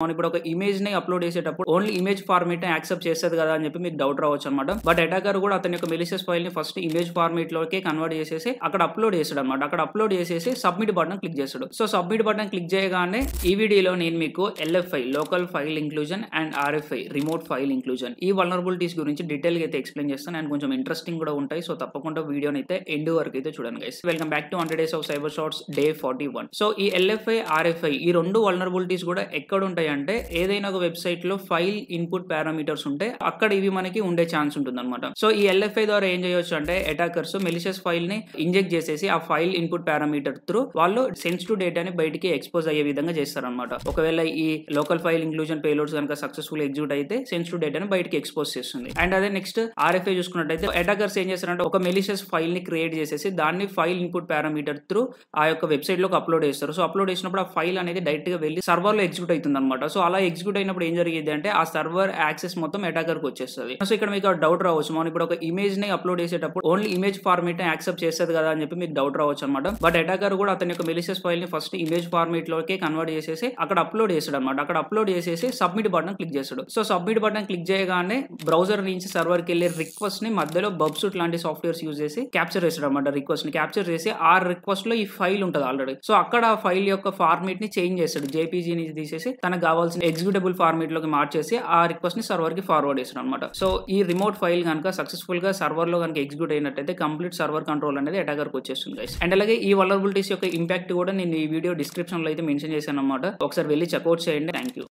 మనం ఇప్పుడు ఒక ఇమేజ్ ని అప్లోడ్ చేసేటప్పుడు ఓన్లీ ఇమేజ్ ఫార్మేట్ ని యాక్సెప్ట్ చేస్తుంది కదా అని చెప్పి మీకు డౌట్ రావచ్చు అనమాట. బట్ అటాకర్ కూడా అతని యొక్క మెలిషియస్ ఫైల్ ని ఫస్ట్ ఇమేజ్ ఫార్మేట్ లోకి కన్వర్ట్ చేసేసి అక్కడ అప్లోడ్ చేస్తాడు అనమాట. అక్కడ అప్లోడ్ చేసేసి సబ్మిట్ బటన్ క్లిక్ చేస్తాడు. సో సబ్మిట్ బటన్ క్లిక్ చేయగానే ఈ వీడియోలో నేను మీకు LFI local file inclusion and RFI remote file inclusion ఈ వల్నరబిలిటీస్ గురించి డీటెయిల్ గా అయితే ఎక్స్ప్లెయిన్ చేస్తాను అండ్ కొంచెం ఇంట్రెస్టింగ్ కూడా ఉంటాయి. సో తప్పకుండా వీడియోని అయితే ఎండ్ వరకు అయితే చూడండి guys. Welcome back to 100 Days of Cyber Shorts day 41. So ఈ LFI RFI ఈ రెండు వల్నరబిలిటీస్ కూడా ఎక్కడ ఉంటాయి అంటే ఏదైనా ఒక వెబ్సైట్ లో ఫైల్ ఇన్పుట్ పారామీటర్స్ ఉంటే అక్కడ ఇవి మనకి ఉండే ఛాన్స్ ఉంటుంది అనమాట. సో ఈ LFI ద్వారా ఏం చేయొచ్చు అంటే అటాకర్స్ మెలిషియస్ ఫైల్ ని ఇంజెక్ట్ చేసేసి ఆ ఫైల్ ఇన్పుట్ పారామీటర్ త్రూ వాళ్ళు సెన్సిటివ్ డేటాని బయటికి ఎక్స్పోజ్ అయ్యే విధంగా చేస్తారనమాట. ఒకవేళ ఈ లోకల్ ఫైల్ ఇంక్లూజన్ పేలోడ్స్ కనుక సక్సెస్ఫుల్ ఎగ్జిక్యూట్ అయితే సెన్సిటివ్ డేటాని బయటికి ఎక్స్పోజ్ చేస్తుంది. అండ్ అదే నెక్స్ట్ RFI చూసుకున్నట్టయితే అటాకర్స్ ఏం చేస్తారంటే ఒక మెలిషియస్ ఫైల్ ని క్రియేట్ చేసేసి దాన్ని ఫైల్ ఇన్పుట్ పారామీటర్ త్రూ ఆ యొక్క వెబ్సైట్ లోకి అప్లోడ్ చేస్తారు. సో అప్లోడ్ చేసినప్పుడు ఆ ఫైల్ అనేది డైరెక్ట్ గా వెళ్ళి సర్వర్ లో ఎగ్జిక్యూట్ అవుతుంది అనమాట. సో అలా ఎగ్జిక్యూట్ అయినప్పుడు ఏం జరిగింది అంటే ఆ సర్వర్ యాక్సెస్ మొత్తం అటాకర్ కి వచ్చేస్తుంది. సో ఇక్కడ మీకు డౌట్ రావచ్చు, మనం ఇప్పుడు ఒక ఇమేజ్ ని అప్లోడ్ చేసేటప్పుడు ఓన్లీ ఇమేజ్ ఫార్మేట్ ని యాక్సెప్ట్ చేస్తుంది కదా అని చెప్పి మీకు డౌట్ రావచ్చు అనమాట. బట్ అటాకర్ కూడా అతని యొక్క మెలిషియస్ ఫైల్ ని ఫస్ట్ ఇమేజ్ ఫార్మేట్ లోకి కన్వర్ట్ చేసేసి అక్కడ అప్లోడ్ చేస్తాడు అనమాట. అక్కడ అప్లోడ్ చేసేసి సబ్మిట్ బటన్ క్లిక్ చేస్తాడు. సో సబ్మిట్ బటన్ క్లిక్ చేయగానే బ్రౌజర్ నుంచి సర్వర్ కి వెళ్ళే రిక్వెస్ట్ ని మధ్యలో బబ్సూట్ లాంటి సాఫ్ట్వేర్స్ యూజ్ చేసి క్యాప్చర్ చేస్తాడు అనమాట. రిక్వెస్ట్ ని క్యాప్చర్ చేసి ఆ రిక్వెస్ట్ లో ఈ ఫైల్ ఉంటుంది ఆల్రెడీ. సో అక్కడ ఆ ఫైల్ యొక్క ఫార్మేట్ ని చేంజ్ చేస్తాడు. JPG ని తీసేసి తనకు కావాల్సిన ఎగ్జిక్యూటబుల్ ఫార్మేట్ లోకి మార్చేసి ఆ రిక్వెస్ట్ ని సర్వర్ కి ఫార్వర్డ్ చేస్తాడు అనమాట. సో ఈ రిమోట్ ఫైల్ కనుక సక్సెస్ఫుల్ గా సర్వర్ లో కనుక ఎగ్జిక్యూట్ అయినట్టయితే కంప్లీట్ సర్వర్ కంట్రోల్ అనేది అటాకర్ కి వచ్చేస్తుంది గైస్. అండ్ అలాగే ఈ వల్నరబిలిటీస్ యొక్క ఇంపాక్ట్ కూడా నేను ఈ వీడియో డిస్క్రిప్షన్ లో అయితే మెన్షన్ చేశాను అనమాట. ఒకసారి వెళ్ళి చెక్అవుట్ చేయండి. Thank you.